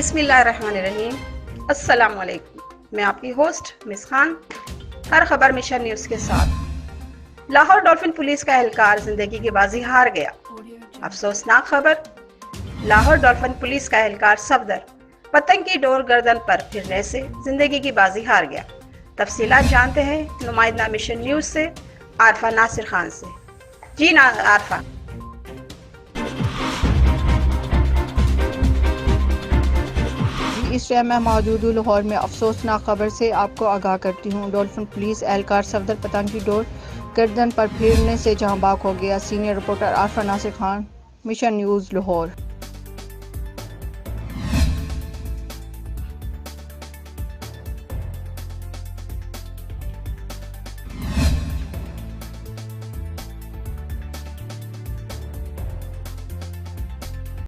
बिस्मिल्लाहिर्रहमानिर्रहीम। अस्सलाम वालेकुम। मैं आपकी होस्ट मिस खान, हर खबर मिशन न्यूज़ के साथ। लाहौर डॉल्फिन पुलिस का एहलकार जिंदगी की बाजी हार गया। अफसोसनाक खबर, लाहौर डॉल्फिन पुलिस का एहलकार सफदर पतंग की डोर गर्दन पर फिरने से जिंदगी की बाजी हार गया। तफसीलात जानते हैं नुमाइंदा मिशन न्यूज़ से आरफा नासिर खान से। जी ना आरफा। इस टाइम मैं मौजूद हूँ लाहौर में। अफसोसनाक खबर से आपको आगाह करती हूँ। डॉल्फिन पुलिस एहलकार सफदर पतंग की डोर गर्दन पर फेरने से जहां बाग हो गया। Senior reporter Arfa Nasir Khan, Mission News Lahore.